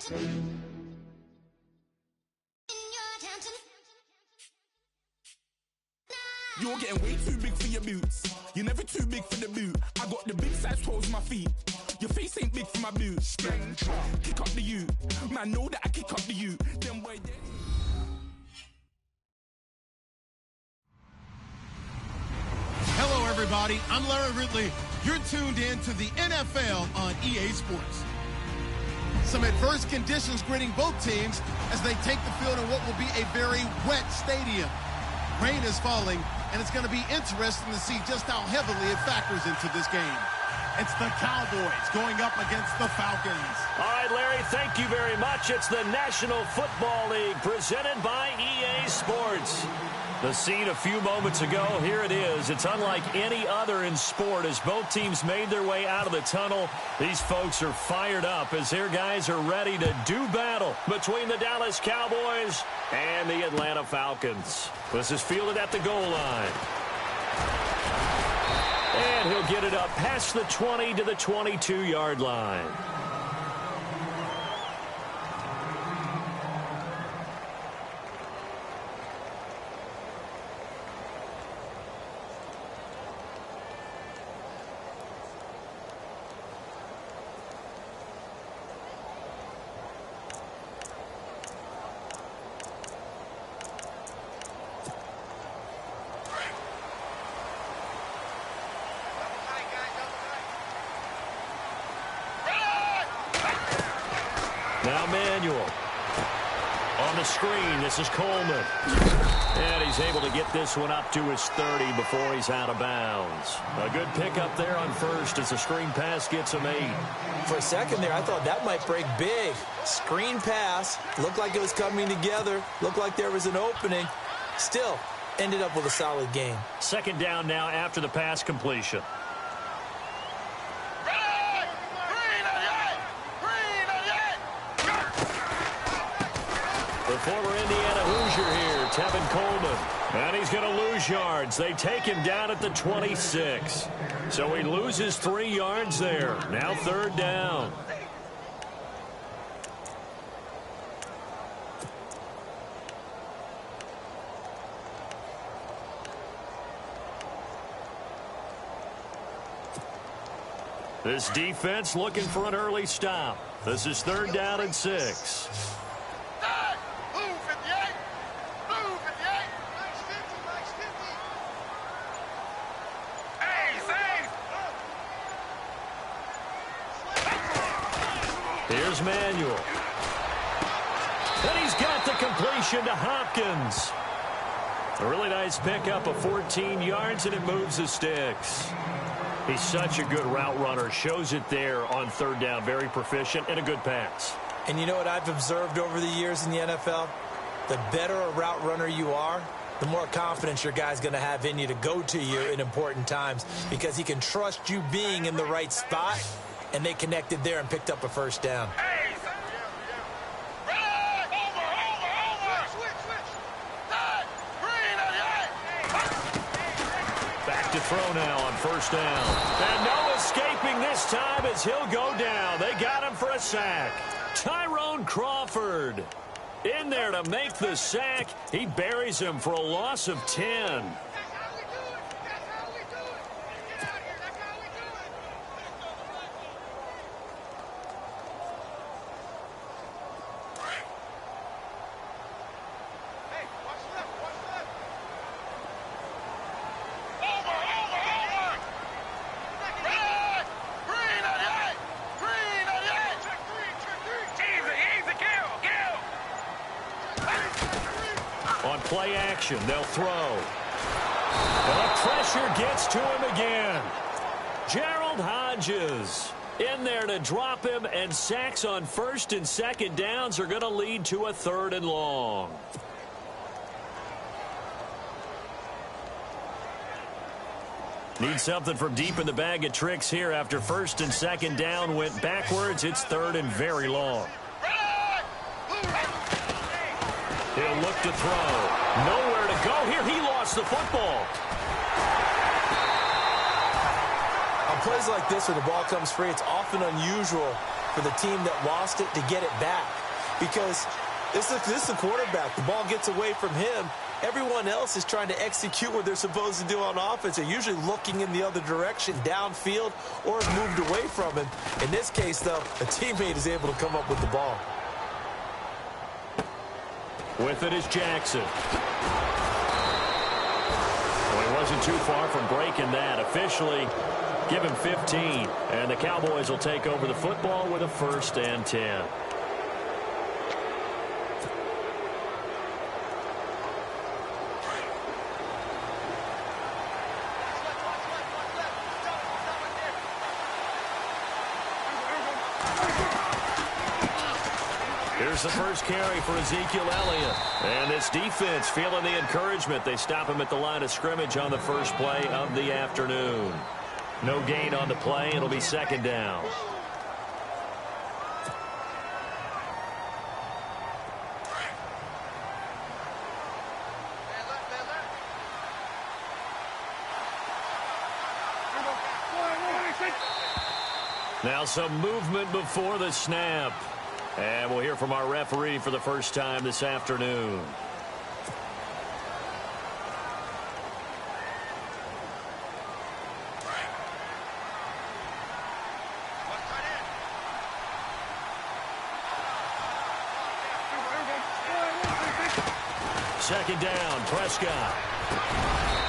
You're getting way too big for your boots. You're never too big for the boot. I got the big size toes on my feet. Your face ain't big for my boots. Kick up the U. Man, know that I kick up the U. Then boy, Hello, everybody. I'm Larry Ridley. You're tuned in to the NFL on EA Sports. Some adverse conditions greeting both teams as they take the field in what will be a very wet stadium. Rain is falling, and it's going to be interesting to see just how heavily it factors into this game. It's the Cowboys going up against the Falcons. All right, Larry, thank you very much. It's the National Football League presented by EA Sports. The scene a few moments ago, here it is. It's unlike any other in sport as both teams made their way out of the tunnel. These folks are fired up as their guys are ready to do battle between the Dallas Cowboys and the Atlanta Falcons. This is fielded at the goal line. And he'll get it up past the 20 to the 22-yard line. Now Manuel. On the screen, this is Coleman. And he's able to get this one up to his 30 before he's out of bounds. A good pickup there on first as the screen pass gets him 8. For a second there, I thought that might break big. Screen pass. Looked like it was coming together. Looked like there was an opening. Still, ended up with a solid game. Second down now after the pass completion. The former Indiana Hoosier here, Tevin Coleman. And he's going to lose yards. They take him down at the 26. So he loses 3 yards there. Now third down. This defense looking for an early stop. This is third down and 6. Here's Manuel. And he's got the completion to Hopkins. A really nice pickup of 14 yards, and it moves the sticks. He's such a good route runner. Shows it there on third down. Very proficient and a good pass. And you know what I've observed over the years in the NFL? The better a route runner you are, the more confidence your guy's going to have in you to go to you in important times because he can trust you being in the right spot, and they connected there and picked up a first down. Back to throw now on first down. And no escaping this time as he'll go down. They got him for a sack. Tyrone Crawford in there to make the sack. He buries him for a loss of 10. On play action, they'll throw. The pressure gets to him again. Gerald Hodges in there to drop him, and sacks on first and second downs are going to lead to a third and long. Need something from deep in the bag of tricks here after first and second down went backwards. It's third and very long. He'll look to throw. Nowhere to go here. He lost the football. On plays like this where the ball comes free, it's often unusual for the team that lost it to get it back. Because this is the quarterback. The ball gets away from him. Everyone else is trying to execute what they're supposed to do on offense. They're usually looking in the other direction, downfield, or have moved away from him. In this case, though, a teammate is able to come up with the ball. With it is Jackson. Well, he wasn't too far from breaking that. Officially, give him 15. And the Cowboys will take over the football with a 1st and 10. Here's the first carry for Ezekiel Elliott. And this defense feeling the encouragement. They stop him at the line of scrimmage on the first play of the afternoon. No gain on the play. It'll be 2nd down. Now some movement before the snap. And we'll hear from our referee for the first time this afternoon. Second down, Prescott.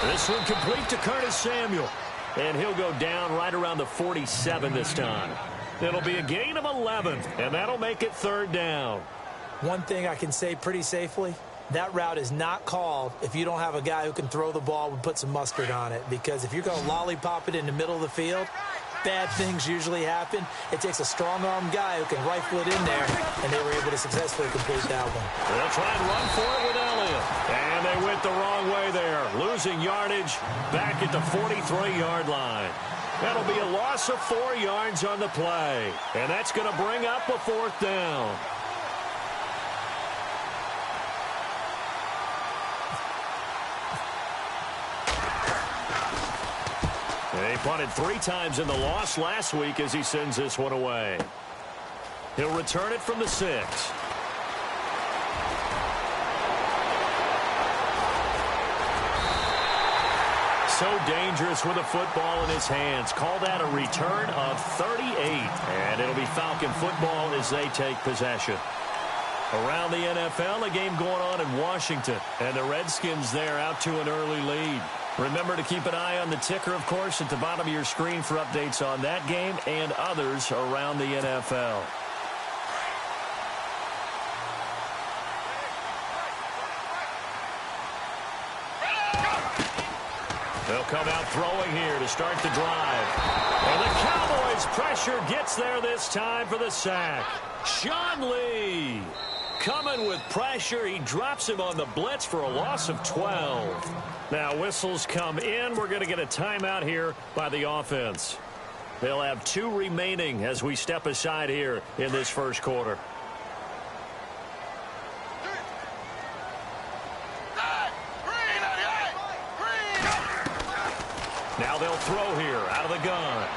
This one complete to Curtis Samuel. And he'll go down right around the 47 this time. It'll be a gain of 11, and that'll make it 3rd down. One thing I can say pretty safely, that route is not called if you don't have a guy who can throw the ball and put some mustard on it. Because if you're going to lollipop it in the middle of the field, bad things usually happen. It takes a strong-arm guy who can rifle it in there, and they were able to successfully complete that one. They'll try and run for it with Elliott. And they went the wrong way there, losing yardage back at the 43-yard line. That'll be a loss of 4 yards on the play. And that's going to bring up a 4th down. He punted 3 times in the loss last week as he sends this one away. He'll return it from the 6. So dangerous with a football in his hands. Call that a return of 38. And it'll be Falcon football as they take possession. Around the NFL, a game going on in Washington. And the Redskins there out to an early lead. Remember to keep an eye on the ticker, of course, at the bottom of your screen for updates on that game and others around the NFL. They'll come out throwing here to start the drive. And the Cowboys' pressure gets there this time for the sack. Sean Lee coming with pressure. He drops him on the blitz for a loss of 12. Now whistles come in. We're going to get a timeout here by the offense. They'll have 2 remaining as we step aside here in this first quarter. Now they'll throw here out of the gun.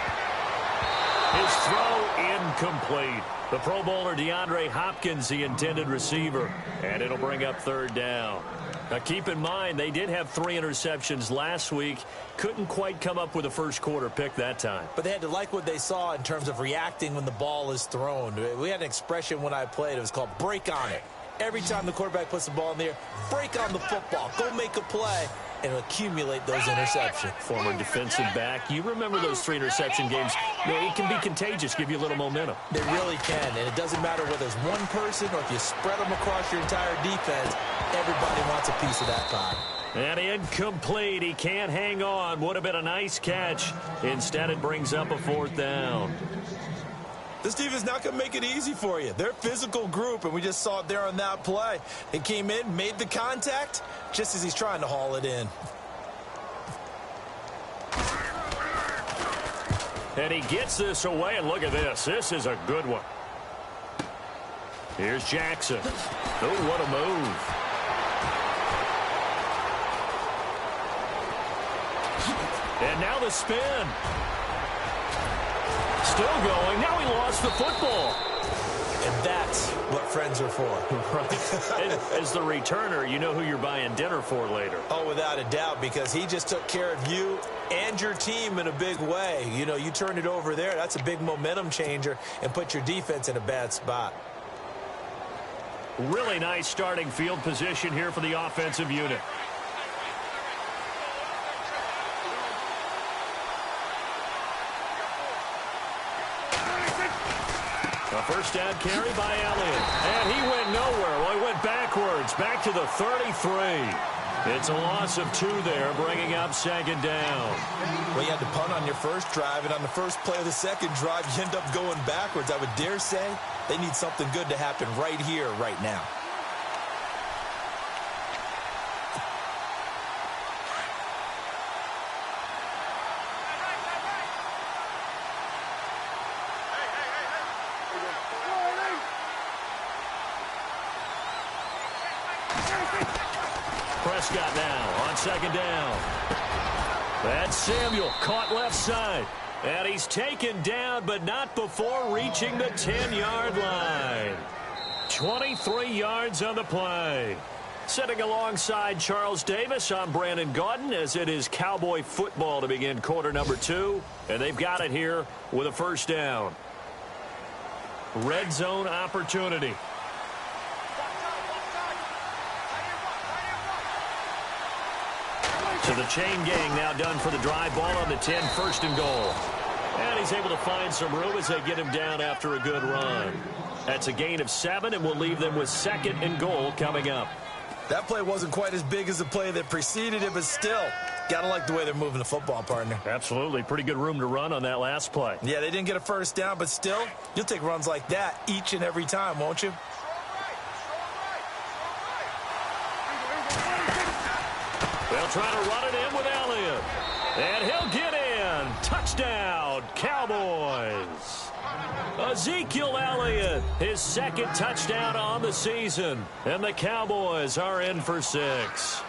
His throw incomplete. The Pro Bowler DeAndre Hopkins, the intended receiver. And it'll bring up 3rd down. Now keep in mind, they did have 3 interceptions last week. Couldn't quite come up with a first quarter pick that time. But they had to like what they saw in terms of reacting when the ball is thrown. We had an expression when I played. It was called break on it. Every time the quarterback puts the ball in the air, break on the football. Go make a play. And accumulate those interceptions. Former defensive back. You remember those 3 interception games. It can be contagious, give you a little momentum. They really can, and it doesn't matter whether it's one person or if you spread them across your entire defense. Everybody wants a piece of that pie. And incomplete. He can't hang on. Would have been a nice catch. Instead, it brings up a 4th down. This team is not going to make it easy for you. They're a physical group, and we just saw it there on that play. They came in, made the contact, just as he's trying to haul it in. And he gets this away, and look at this. This is a good one. Here's Jackson. Oh, what a move. And now the spin. Still going. Now he lost the football. friends are for. Right. As the returner, you know who you're buying dinner for later. Oh, without a doubt, because he just took care of you and your team in a big way. You know, you turn it over there, that's a big momentum changer and put your defense in a bad spot. Really nice starting field position here for the offensive unit. A first down carry by Elliott. And he went nowhere. Well, he went backwards, back to the 33. It's a loss of 2 there, bringing up second down. Well, you had to punt on your first drive, and on the first play of the second drive, you end up going backwards. I would dare say they need something good to happen right here, right now. Prescott now on second down. That's Samuel caught left side. And he's taken down, but not before reaching the 10-yard line. 23 yards on the play. Sitting alongside Charles Davis, I'm Brandon Gaudin, as it is Cowboy football to begin quarter number 2. And they've got it here with a first down. Red zone opportunity. So the chain gang now done for the drive. Ball on the 10, first and goal. And he's able to find some room as they get him down after a good run. That's a gain of 7, and we'll leave them with second and goal coming up. That play wasn't quite as big as the play that preceded it, but still, got to like the way they're moving the football, partner. Absolutely. Pretty good room to run on that last play. Yeah, they didn't get a first down, but still, you'll take runs like that each and every time, won't you? They'll try to run it in with Elliott. And he'll get in. Touchdown, Cowboys. Ezekiel Elliott, his second touchdown on the season. And the Cowboys are in for 6.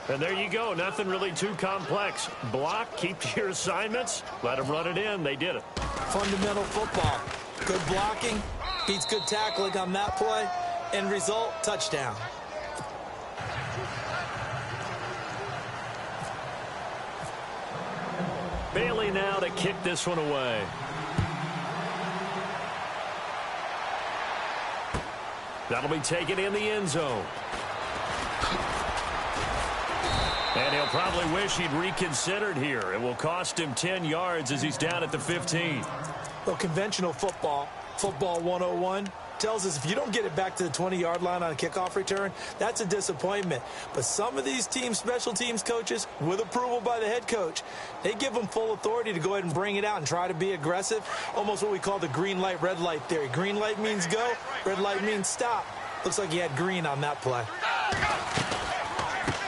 And there you go. Nothing really too complex. Block, keep to your assignments, let them run it in. They did it. Fundamental football. Good blocking, beats good tackling on that play. End result, touchdown. Bailey now to kick this one away. That'll be taken in the end zone. And he'll probably wish he'd reconsidered here. It will cost him 10 yards as he's down at the 15. Well, conventional football, football 101, tells us if you don't get it back to the 20-yard line on a kickoff return, that's a disappointment. But some of these teams, special teams coaches, with approval by the head coach, they give them full authority to go ahead and bring it out and try to be aggressive. Almost what we call the green light, red light theory. Green light means go, red light means stop. Looks like he had green on that play.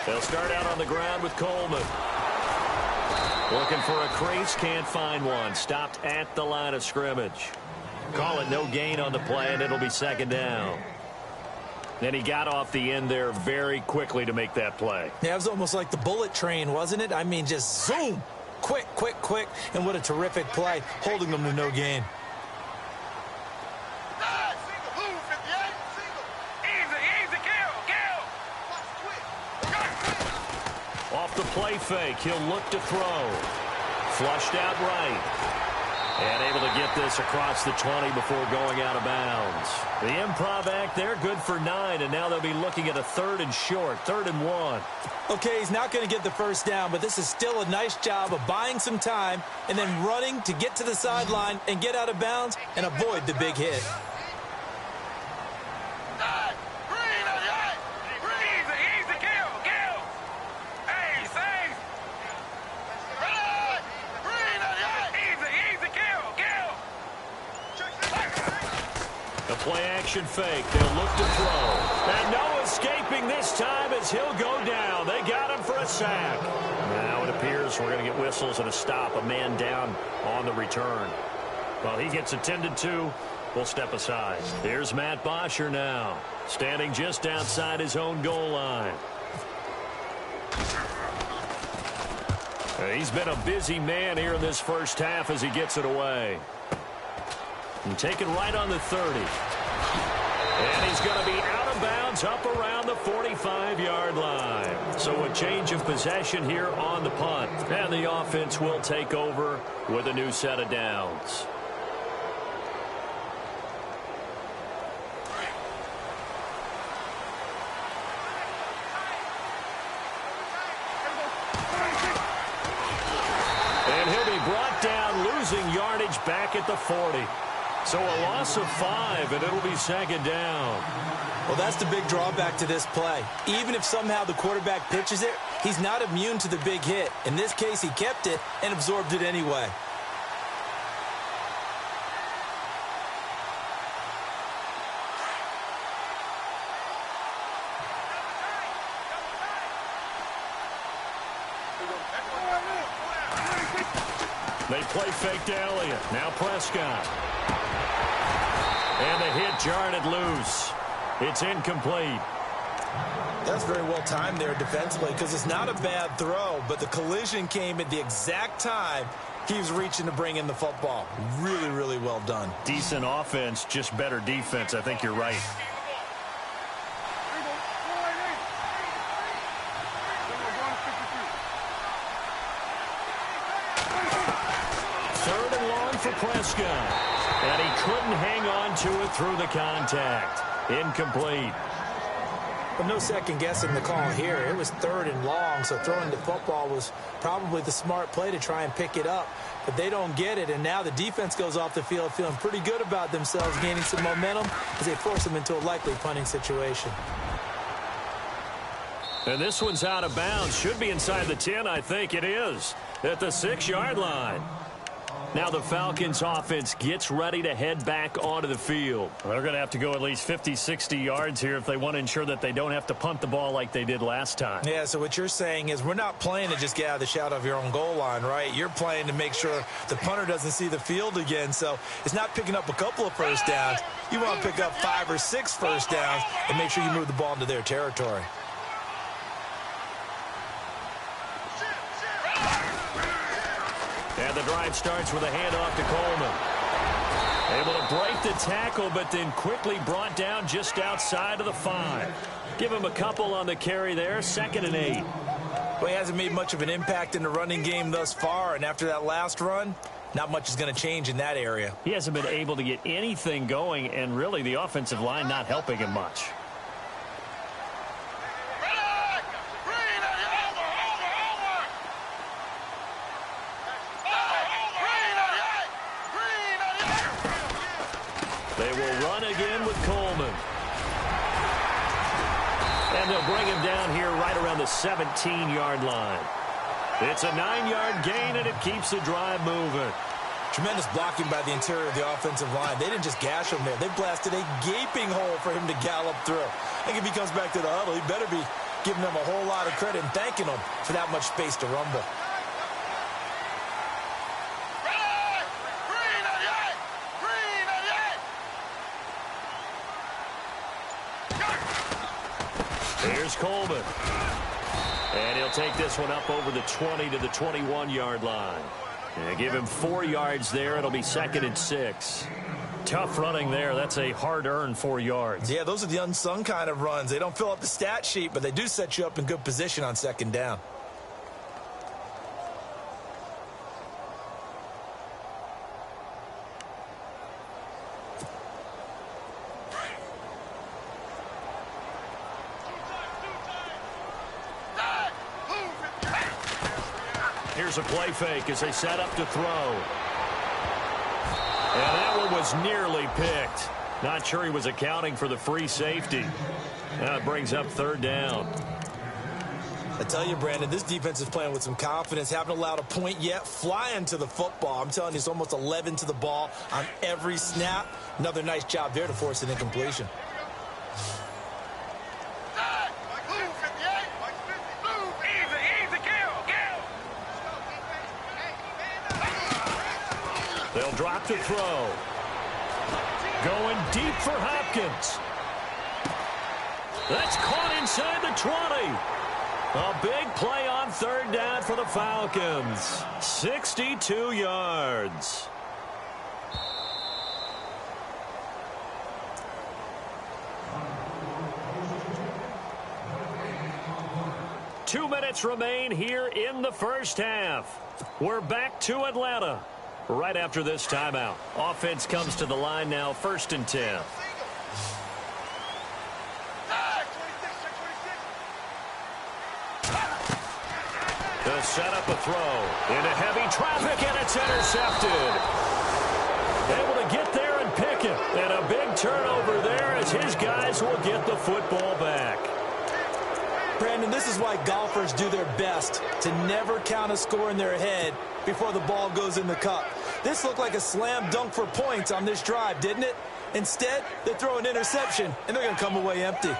They'll start out on the ground with Coleman. Looking for a crease, can't find one. Stopped at the line of scrimmage. Call it no gain on the play, and it'll be second down. Then he got off the end there very quickly to make that play. Yeah, it was almost like the bullet train, wasn't it? I mean, just zoom. Quick, quick, quick. And what a terrific play, holding them to no gain. Off the play fake, he'll look to throw. Flushed out right. And able to get this across the 20 before going out of bounds. The improv act there, good for 9, and now they'll be looking at a 3rd and short, 3rd and 1. Okay, he's not going to get the first down, but this is still a nice job of buying some time and then running to get to the sideline and get out of bounds and avoid the big hit. Play action fake. They'll look to throw. And no escaping this time as he'll go down. They got him for a sack. Now it appears we're going to get whistles and a stop. A man down on the return. Well, he gets attended to. We'll step aside. Here's Matt Bosher now, standing just outside his own goal line. He's been a busy man here in this first half as he gets it away. And taken right on the 30. And he's going to be out of bounds up around the 45-yard line. So a change of possession here on the punt. And the offense will take over with a new set of downs. And he'll be brought down, losing yardage back at the 40. So a loss of 5, and it'll be second down. Well, that's the big drawback to this play. Even if somehow the quarterback pitches it, he's not immune to the big hit. In this case, he kept it and absorbed it anyway. They play fake to Elliott. Now Prescott. And the hit jarred it loose. It's incomplete. That's very well timed there defensively because it's not a bad throw, but the collision came at the exact time he was reaching to bring in the football. Really, really well done. Decent offense, just better defense. I think you're right. Third and long for Prescott. And he couldn't hang on to it through the contact. Incomplete. But no second guessing the call here. It was third and long, so throwing the football was probably the smart play to try and pick it up. But they don't get it, and now the defense goes off the field feeling pretty good about themselves, gaining some momentum as they force them into a likely punting situation. And this one's out of bounds. Should be inside the 10, I think it is, at the 6-yard line. Now the Falcons offense gets ready to head back onto the field. They're going to have to go at least 50, 60 yards here if they want to ensure that they don't have to punt the ball like they did last time. Yeah, so what you're saying is we're not playing to just get out of the shadow of your own goal line, right? You're playing to make sure the punter doesn't see the field again. So it's not picking up a couple of first downs. You want to pick up 5 or 6 first downs and make sure you move the ball into their territory. And the drive starts with a handoff to Coleman. Able to break the tackle, but then quickly brought down just outside of the 5. Give him a couple on the carry there, 2nd and 8. Well, he hasn't made much of an impact in the running game thus far, and after that last run, not much is going to change in that area. He hasn't been able to get anything going, and really the offensive line not helping him much. They will run again with Coleman. And they'll bring him down here right around the 17-yard line. It's a 9-yard gain, and it keeps the drive moving. Tremendous blocking by the interior of the offensive line. They didn't just gash him there. They blasted a gaping hole for him to gallop through. I think if he comes back to the huddle, he better be giving them a whole lot of credit and thanking them for that much space to rumble. Here's Coleman. And he'll take this one up over the 20 to the 21-yard line. And give him 4 yards there. It'll be 2nd and 6. Tough running there. That's a hard-earned 4 yards. Yeah, those are the unsung kind of runs. They don't fill up the stat sheet, but they do set you up in good position on 2nd down. Here's a play fake as they set up to throw. And that one was nearly picked. Not sure he was accounting for the free safety. Now it brings up 3rd down. I tell you, Brandon, this defense is playing with some confidence. Haven't allowed a point yet. Flying to the football. I'm telling you, it's almost 11 to the ball on every snap. Another nice job there to force an incompletion. They'll drop to throw. Going deep for Hopkins. That's caught inside the 20. A big play on 3rd down for the Falcons. 62 yards. 2 minutes remain here in the first half. We're back to Atlanta right after this timeout. Offense comes to the line now, 1st and 10. To set up a throw into heavy traffic, and it's intercepted. Able to get there and pick it. And a big turnover there as his guys will get the football back. Brandon, this is why golfers do their best to never count a score in their head before the ball goes in the cup. This looked like a slam dunk for points on this drive, didn't it? Instead, they throw an interception, and they're going to come away empty.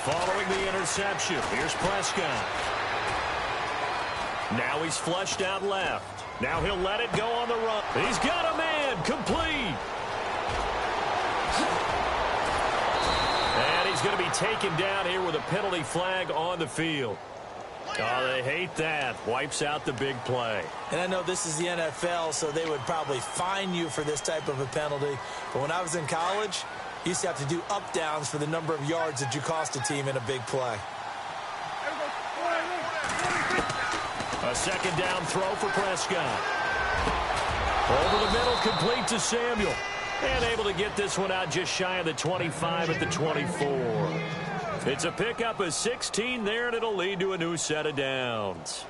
Following the interception, here's Prescott. Now he's flushed out left. Now he'll let it go on the run. He's got a man, complete. And he's going to be taken down here with a penalty flag on the field. Oh, they hate that. Wipes out the big play. And I know this is the NFL, so they would probably fine you for this type of a penalty. But when I was in college, you used to have to do up-downs for the number of yards that you cost a team in a big play. A second down throw for Prescott. Over the middle, complete to Samuel. And able to get this one out just shy of the 25 at the 24. It's a pickup of 16 there, and it'll lead to a new set of downs.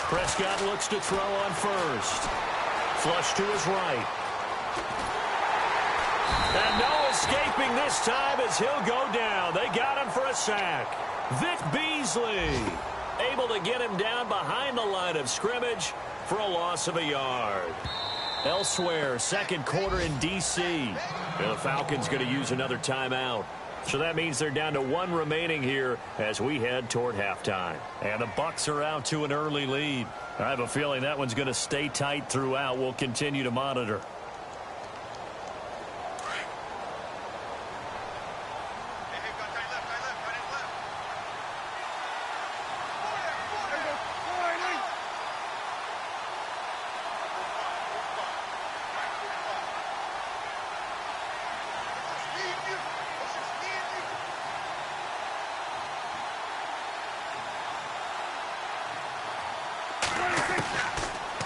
Prescott looks to throw on first. Flush to his right. And no escaping this time as he'll go down. They got him for a sack. Vic Beasley able to get him down behind the line of scrimmage for a loss of a yard. Elsewhere, second quarter in D.C. And the Falcons going to use another timeout. So that means they're down to 1 remaining here as we head toward halftime. And the Bucs are out to an early lead. I have a feeling that one's going to stay tight throughout. We'll continue to monitor.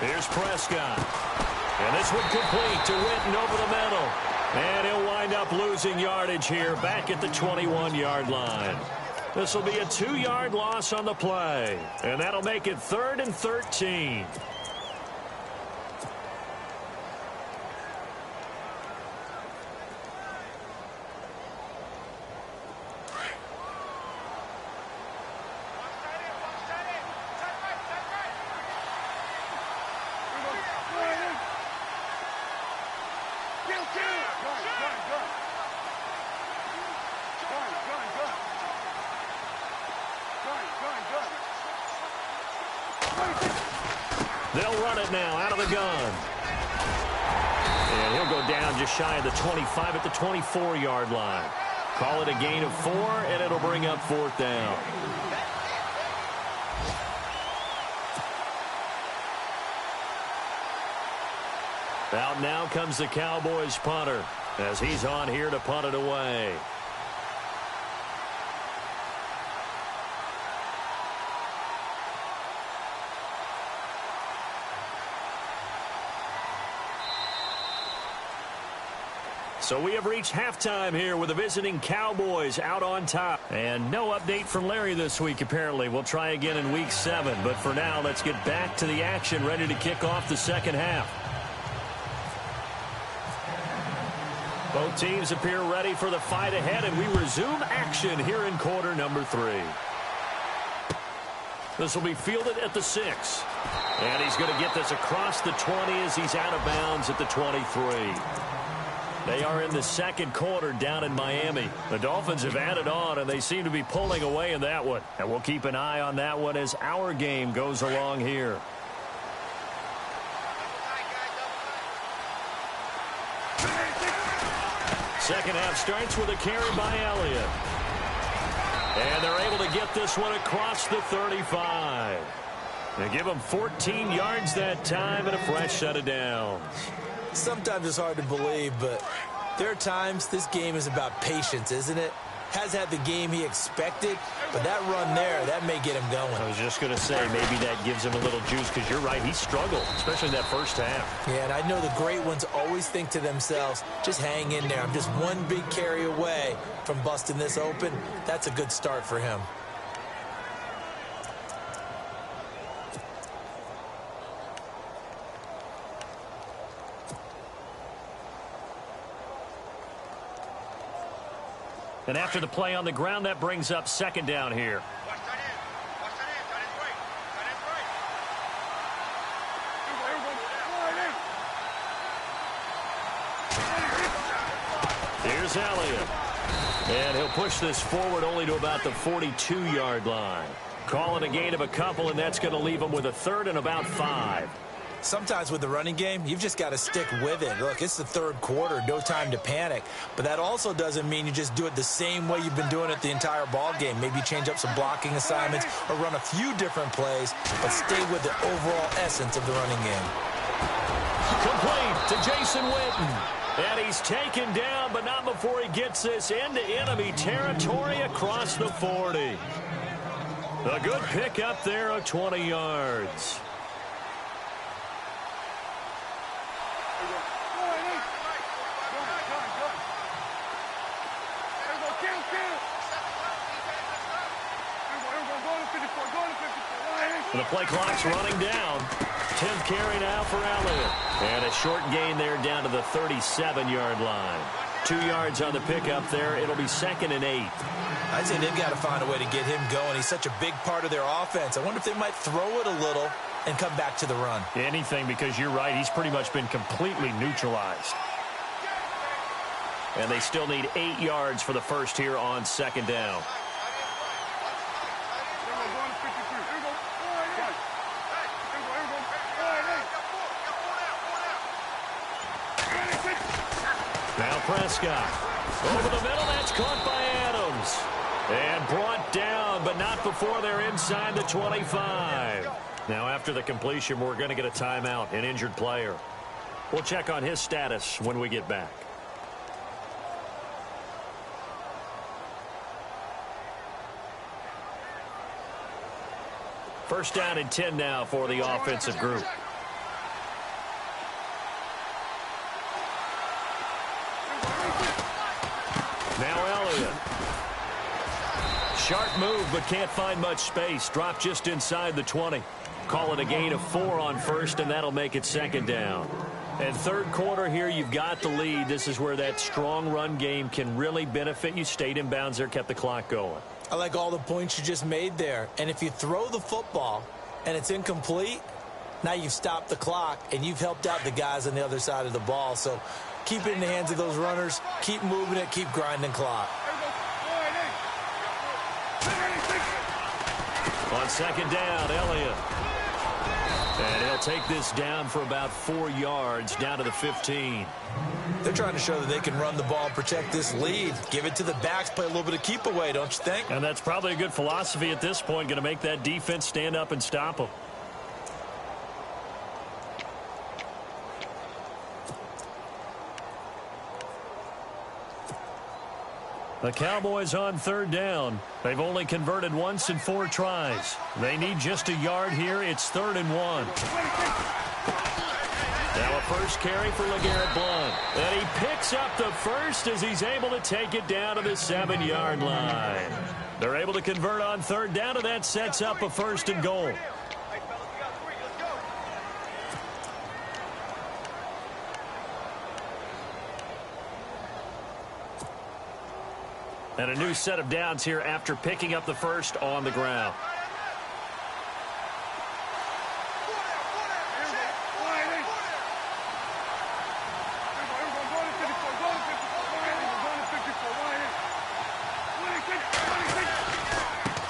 Here's Prescott. And this one complete to Witten over the middle. And he'll wind up losing yardage here back at the 21-yard line. This will be a 2-yard loss on the play. And that'll make it 3rd and 13. They'll run it now out of the gun. And he'll go down just shy of the 25 at the 24-yard line. Call it a gain of 4, and it'll bring up 4th down. Out now comes the Cowboys punter as he's on here to punt it away. So we have reached halftime here with the visiting Cowboys out on top. And no update from Larry this week, apparently. We'll try again in Week 7. But for now, let's get back to the action, ready to kick off the second half. Both teams appear ready for the fight ahead, and we resume action here in quarter number 3. This will be fielded at the 6. And he's going to get this across the 20 as he's out of bounds at the 23. They are in the second quarter down in Miami. The Dolphins have added on, and they seem to be pulling away in that one. And we'll keep an eye on that one as our game goes along here. Second half starts with a carry by Elliott. And they're able to get this one across the 35. They give him 14 yards that time and a fresh set of downs. Sometimes it's hard to believe, but there are times this game is about patience, isn't it? Has had the game he expected, but that run there, that may get him going. I was just going to say, maybe that gives him a little juice, because you're right, he struggled, especially in that first half. Yeah, and I know the great ones always think to themselves, just hang in there. I'm just one big carry away from busting this open. That's a good start for him. And after the play on the ground, that brings up second down here. Here's Elliott. And he'll push this forward only to about the 42-yard line. Calling a gain of a couple, and that's going to leave him with a third and about 5. Sometimes with the running game, you've just got to stick with it. Look, it's the third quarter, no time to panic. But that also doesn't mean you just do it the same way you've been doing it the entire ball game. Maybe change up some blocking assignments or run a few different plays, but stay with the overall essence of the running game. Complete to Jason Witten. And he's taken down, but not before he gets this into enemy territory across the 40. A good pick up there of 20 yards. The play clock's running down. 10th carry now for Elliott. And a short gain there down to the 37-yard line. 2 yards on the pickup there. It'll be 2nd and 8. I'd say they've got to find a way to get him going. He's such a big part of their offense. I wonder if they might throw it a little and come back to the run. Anything, because you're right. He's pretty much been completely neutralized. And they still need 8 yards for the first here on second down. Now Prescott. Over the middle, that's caught by Adams. And brought down, but not before they're inside the 25. Now after the completion, we're going to get a timeout, an injured player. We'll check on his status when we get back. First down and 10 now for the offensive group. Now Elliott. Sharp move, but can't find much space. Dropped just inside the 20. Call it a gain of 4 on first, and that'll make it second down. And third quarter here, you've got the lead. This is where that strong run game can really benefit you. Stayed in bounds there, kept the clock going. I like all the points you just made there. And if you throw the football and it's incomplete, now you've stopped the clock and you've helped out the guys on the other side of the ball. So keep it in the hands of those runners. Keep moving it. Keep grinding clock. On second down, Elliott. And he'll take this down for about 4 yards, down to the 15. They're trying to show that they can run the ball and protect this lead. Give it to the backs, play a little bit of keep away, don't you think? And that's probably a good philosophy at this point, going to make that defense stand up and stop them. The Cowboys on third down. They've only converted once in 4 tries. They need just a yard here. It's 3rd and 1. Now a first carry for LeGarrette Blount. And he picks up the first as he's able to take it down to the 7-yard line. They're able to convert on third down, and that sets up a 1st and goal. And a new set of downs here after picking up the first on the ground.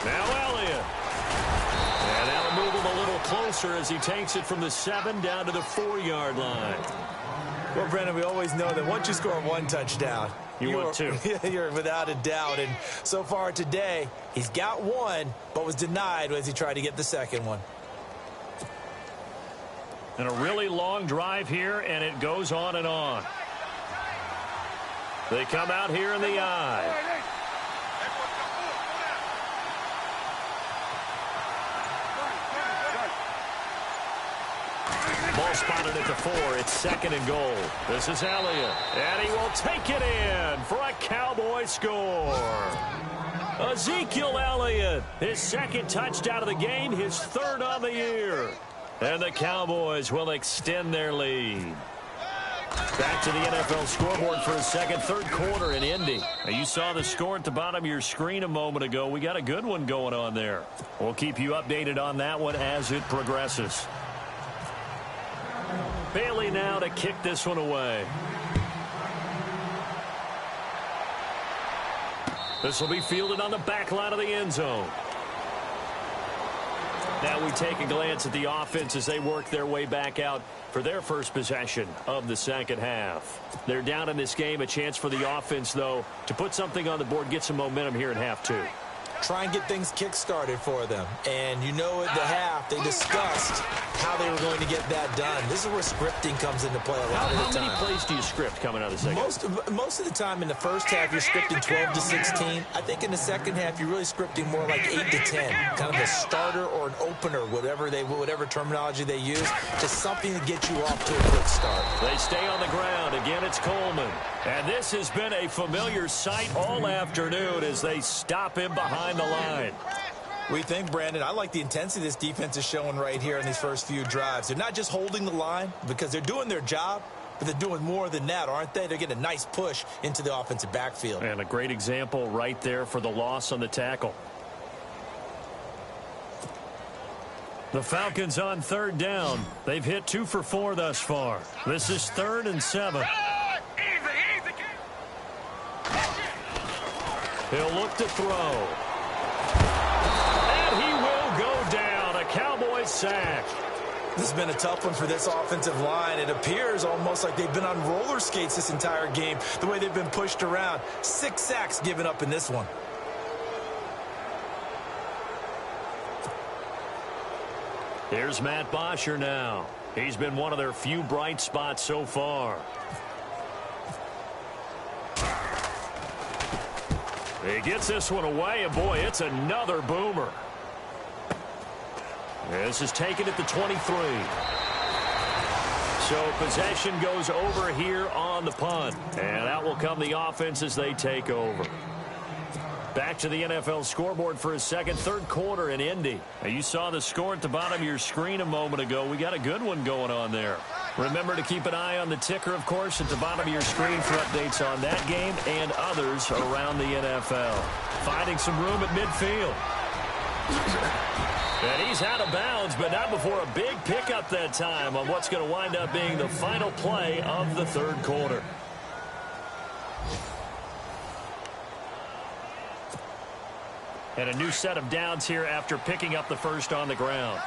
Now Elliott. And that'll move him a little closer as he takes it from the 7 down to the 4-yard line. Well, Brendan, we always know that once you score 1 touchdown, You want two. You're without a doubt. And so far today, he's got one, but was denied as he tried to get the second one. And a really long drive here, and it goes on and on. They come out here in the eye. Ball spotted at the 4. It's 2nd and goal. This is Elliott, and he will take it in for a Cowboy score. Ezekiel Elliott, his 2nd touchdown of the game, his 3rd on the year. And the Cowboys will extend their lead. Back to the NFL scoreboard for a second, 3rd quarter in Indy. Now, you saw the score at the bottom of your screen a moment ago. We got a good one going on there. We'll keep you updated on that one as it progresses. Bailey now to kick this one away. This will be fielded on the back line of the end zone. Now we take a glance at the offense as they work their way back out for their first possession of the second half. They're down in this game. A chance for the offense, though, to put something on the board, get some momentum here in half 2. Try and get things kick-started for them. And you know at the half, they discussed how they were going to get that done. This is where scripting comes into play a lot of the time. How many plays do you script coming out of the second? Most of the time in the first half, you're scripting 12 to 16. I think in the second half, you're really scripting more like 8 to 10. Kind of a starter or an opener, whatever terminology they use, just something to get you off to a quick start. They stay on the ground. Again, it's Coleman. And this has been a familiar sight all afternoon as they stop him behind the line. We think, Brandon, I like the intensity this defense is showing right here in these first few drives. They're not just holding the line because they're doing their job, but they're doing more than that, aren't they? They're getting a nice push into the offensive backfield. And a great example right there for the loss on the tackle. The Falcons on 3rd down. They've hit 2 for 4 thus far. This is 3rd and 7. He'll look to throw. And he will go down. A Cowboys sack. This has been a tough one for this offensive line. It appears almost like they've been on roller skates this entire game, the way they've been pushed around. 6 sacks given up in this one. Here's Matt Bosher now. He's been one of their few bright spots so far. He gets this one away, and boy, it's another boomer. This is taken at the 23. So possession goes over here on the punt, and out will come the offense as they take over. Back to the NFL scoreboard for a second, 3rd quarter in Indy. Now, you saw the score at the bottom of your screen a moment ago. We got a good one going on there. Remember to keep an eye on the ticker, of course, at the bottom of your screen for updates on that game and others around the NFL. Finding some room at midfield. And he's out of bounds, but not before a big pickup that time on what's going to wind up being the final play of the 3rd quarter. And a new set of downs here after picking up the first on the ground.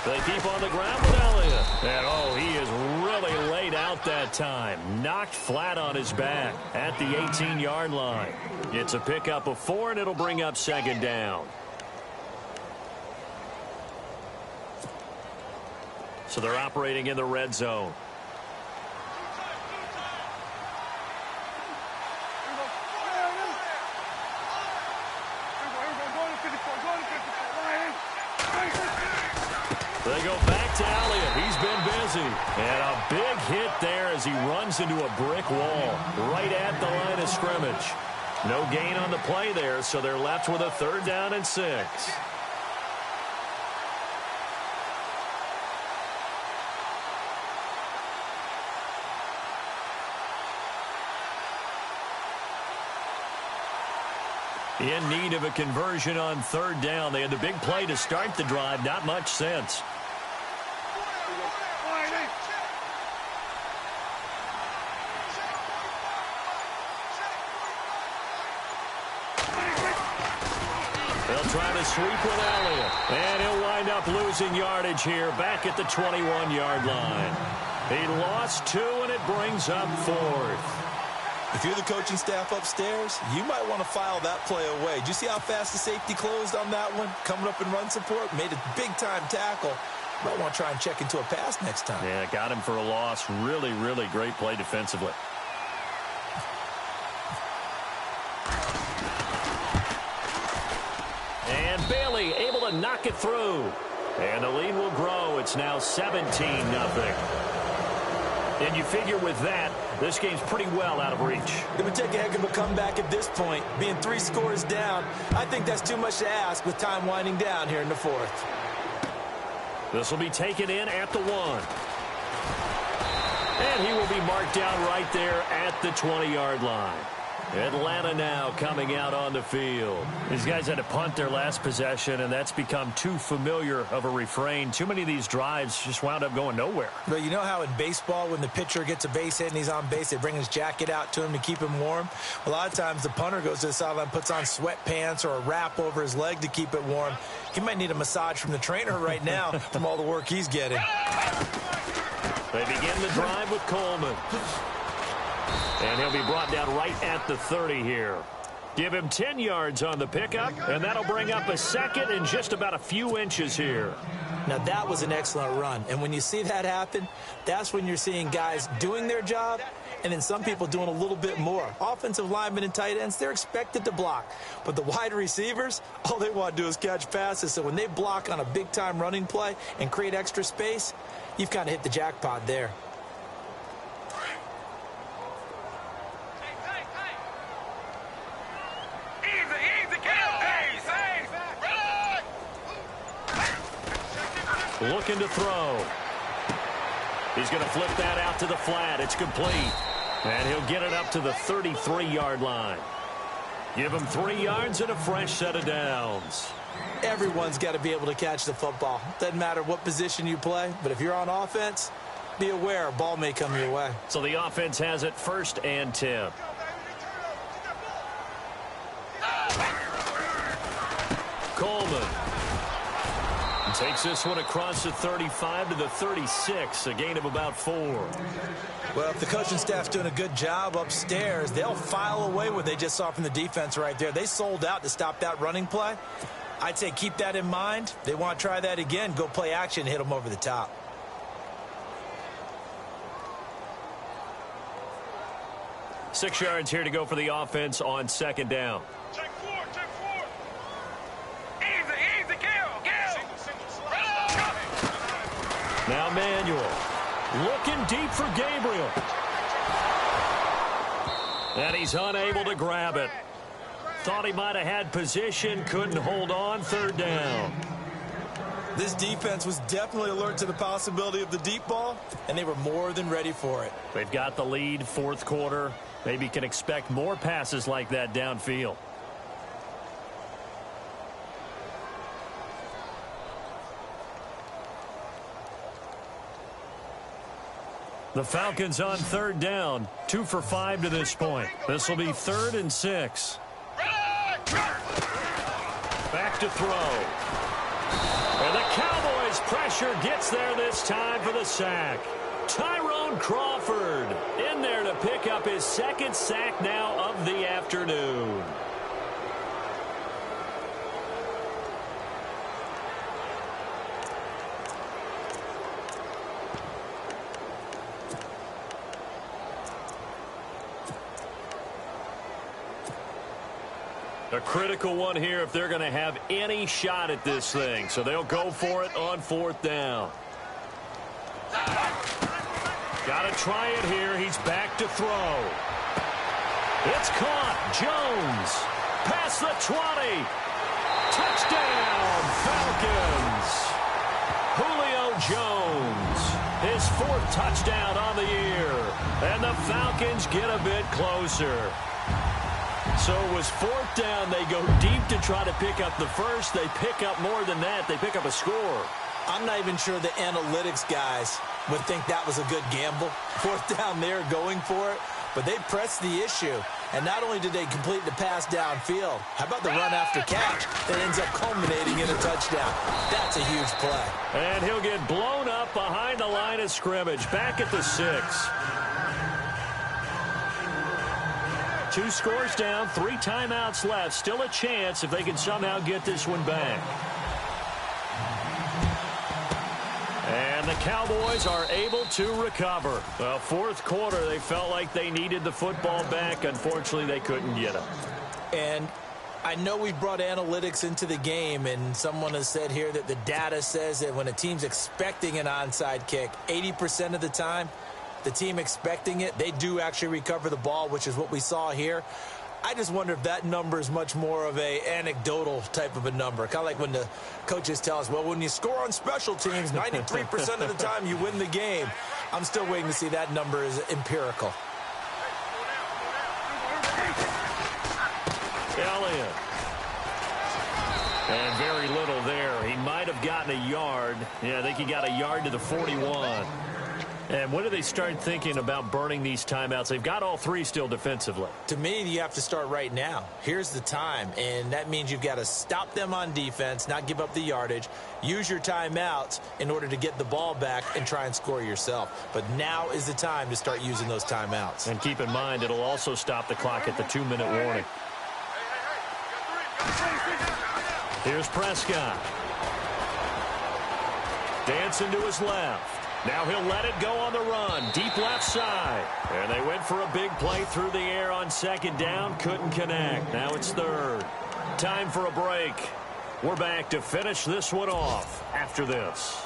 They keep on the ground with Elliott. And, oh, he is really laid out that time. Knocked flat on his back at the 18-yard line. It's a pickup of 4, and it'll bring up 2nd down. So they're operating in the red zone. They go back to Elliott. He's been busy. And a big hit there as he runs into a brick wall right at the line of scrimmage. No gain on the play there, so they're left with a 3rd down and 6. In need of a conversion on 3rd down. They had the big play to start the drive. Not much sense. trying to sweep with Elliott. And he'll wind up losing yardage here back at the 21-yard line. He lost 2, and it brings up 4th. If you're the coaching staff upstairs, you might want to file that play away. Did you see how fast the safety closed on that one? Coming up in run support, made a big-time tackle. Might want to try and check into a pass next time. Yeah, got him for a loss. Really, really great play defensively. And Bailey able to knock it through. And the lead will grow. It's now 17-0. And you figure with that, this game's pretty well out of reach. It would take a heck of a comeback at this point. Being 3 scores down, I think that's too much to ask with time winding down here in the 4th. This will be taken in at the 1. And he will be marked down right there at the 20-yard line. Atlanta now coming out on the field. These guys had to punt their last possession, and that's become too familiar of a refrain. Too many of these drives just wound up going nowhere. But you know how in baseball, when the pitcher gets a base hit and he's on base, they bring his jacket out to him to keep him warm? A lot of times the punter goes to the sideline, puts on sweatpants or a wrap over his leg to keep it warm. He might need a massage from the trainer right now from all the work he's getting. They begin the drive with Coleman. And he'll be brought down right at the 30 here. Give him 10 yards on the pickup, and that'll bring up a second in just about a few inches here. Now, that was an excellent run. And when you see that happen, that's when you're seeing guys doing their job and then some people doing a little bit more. Offensive linemen and tight ends, they're expected to block. But the wide receivers, all they want to do is catch passes. So when they block on a big-time running play and create extra space, you've kind of hit the jackpot there. Looking to throw. He's going to flip that out to the flat. It's complete. And he'll get it up to the 33-yard line. Give him 3 yards and a fresh set of downs. Everyone's got to be able to catch the football. Doesn't matter what position you play, but if you're on offense, be aware a ball may come your way. So the offense has it 1st and 10. Coleman takes this one across the 35 to the 36, a gain of about 4. Well, if the coaching staff's doing a good job upstairs, they'll file away what they just saw from the defense right there. They sold out to stop that running play. I'd say keep that in mind. They want to try that again, go play action, hit them over the top. Six yards here to go for the offense on 2nd down. Check 4. Easy, kill. Now Manuel looking deep for Gabriel. And he's unable to grab it. Thought he might have had position, couldn't hold on. 3rd down. This defense was definitely alert to the possibility of the deep ball, and they were more than ready for it. They've got the lead, 4th quarter. Maybe can expect more passes like that downfield. The Falcons on 3rd down, 2 for 5 to this point. This will be 3rd and 6. Back to throw. And the Cowboys' pressure gets there this time for the sack. Tyrone Crawford in there to pick up his 2nd sack now of the afternoon. A critical one here if they're going to have any shot at this thing. So they'll go for it on 4th down. Got to try it here. He's back to throw. It's caught. Jones. Past the 20. Touchdown, Falcons. Julio Jones. His 4th touchdown on the year. And the Falcons get a bit closer. So it was 4th down. They go deep to try to pick up the first. They pick up more than that. They pick up a score. I'm not even sure the analytics guys would think that was a good gamble. 4th down there going for it. But they pressed the issue. And not only did they complete the pass downfield, how about the run after catch that ends up culminating in a touchdown? That's a huge play. And he'll get blown up behind the line of scrimmage, back at the 6. 2 scores down, 3 timeouts left. Still a chance if they can somehow get this one back. And the Cowboys are able to recover. Well, fourth quarter, they felt like they needed the football back. Unfortunately, they couldn't get it. And I know we brought analytics into the game, and someone has said here that the data says that when a team's expecting an onside kick, 80% of the time, the team expecting it, they do actually recover the ball, which is what we saw here. I just wonder if that number is much more of a anecdotal type of a number. Kind of like when the coaches tell us, well, when you score on special teams, 93% of the time you win the game. I'm still waiting to see that number is empirical. Elliott. And very little there. He might have gotten a yard. Yeah, I think he got a yard to the 41. And when do they start thinking about burning these timeouts? They've got all 3 still defensively. To me, you have to start right now. Here's the time, and that means you've got to stop them on defense, not give up the yardage, use your timeouts in order to get the ball back and try and score yourself. But now is the time to start using those timeouts. And keep in mind, it'll also stop the clock at the 2-minute warning. Here's Prescott. Dancing to his left. Now he'll let it go on the run. Deep left side. And they went for a big play through the air on second down. Couldn't connect. Now it's third. Time for a break. We're back to finish this one off after this.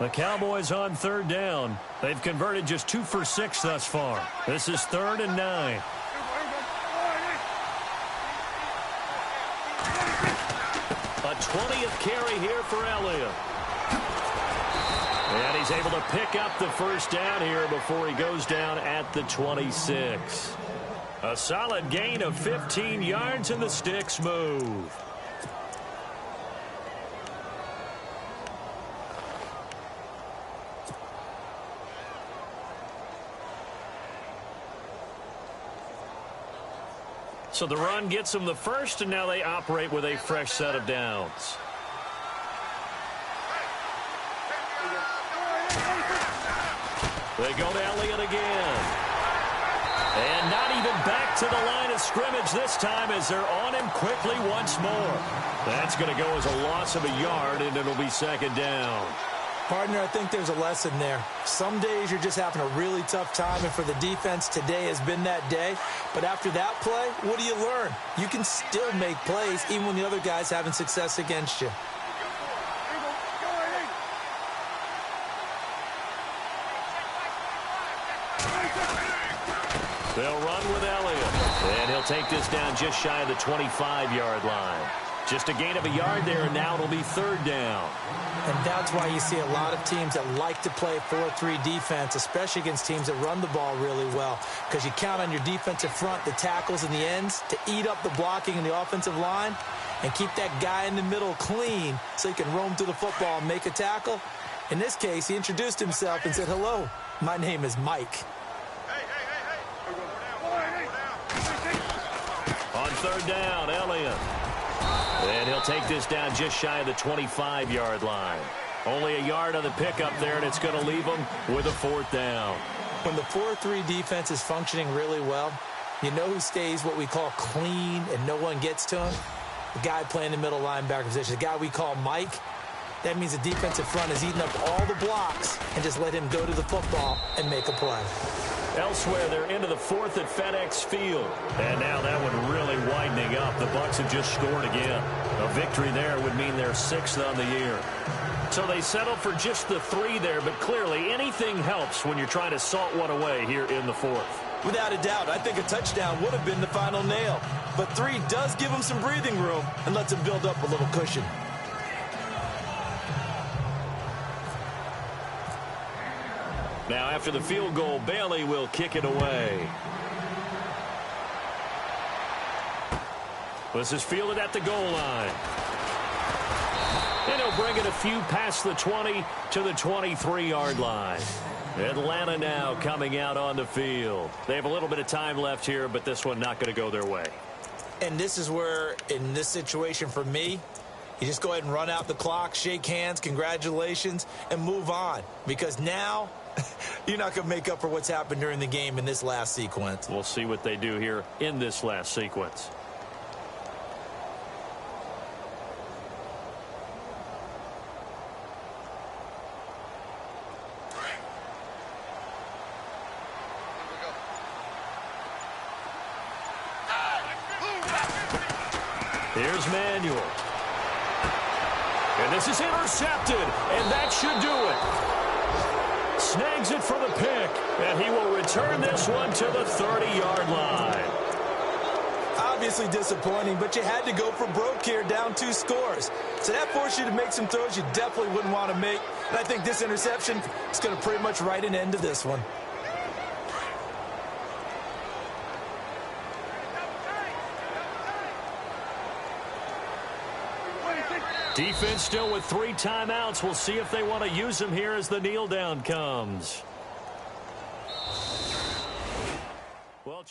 The Cowboys on third down. They've converted just 2 for 6 thus far. This is 3rd and 9. A 20th carry here for Elliott. And he's able to pick up the first down here before he goes down at the 26. A solid gain of 15 yards, and the sticks move. So the run gets them the first, and now they operate with a fresh set of downs. They go to Elliott again. And not even back to the line of scrimmage this time as they're on him quickly once more. That's going to go as a loss of a yard, and it'll be second down. Partner, I think there's a lesson there. Some days you're just having a really tough time, and for the defense, today has been that day. But after that play, what do you learn? You can still make plays even when the other guy's having success against you. They'll run with Elliott. And he'll take this down just shy of the 25-yard line. Just a gain of a yard there, and now it'll be third down. And that's why you see a lot of teams that like to play 4-3 defense, especially against teams that run the ball really well, because you count on your defensive front, the tackles and the ends, to eat up the blocking in the offensive line and keep that guy in the middle clean so he can roam through the football and make a tackle. In this case, he introduced himself and said, "Hello, my name is Mike." On third down, Elliott. And he'll take this down just shy of the 25-yard line. Only a yard on the pickup there, and it's going to leave him with a fourth down. When the 4-3 defense is functioning really well, you know who stays what we call clean and no one gets to him? The guy playing the middle linebacker position, the guy we call Mike. That means the defensive front is eating up all the blocks and just let him go to the football and make a play. Elsewhere, they're into the fourth at FedEx Field. And now that one really widening up. The Bucs have just scored again. A victory there would mean they're 6th on the year. So they settle for just the 3 there, but clearly anything helps when you're trying to salt one away here in the fourth. Without a doubt, I think a touchdown would have been the final nail. But 3 does give them some breathing room and lets them build up a little cushion. Now, after the field goal, Bailey will kick it away. This is fielded at the goal line. And he'll bring it a few past the 20 to the 23-yard line. Atlanta now coming out on the field. They have a little bit of time left here, but this one not going to go their way. And this is where, in this situation for me, you just go ahead and run out the clock, shake hands, congratulations, and move on. Because now, you're not going to make up for what's happened during the game in this last sequence. We'll see what they do here in this last sequence. Here's Manuel. And this is intercepted, and that should do it. Snags it for the pick, and he will return this one to the 30-yard line. Obviously disappointing, but you had to go for broke here, down 2 scores. So that forced you to make some throws you definitely wouldn't want to make. And I think this interception is going to pretty much write an end to this one. Defense still with 3 timeouts. We'll see if they want to use them here as the kneel down comes. Well,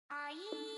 Are you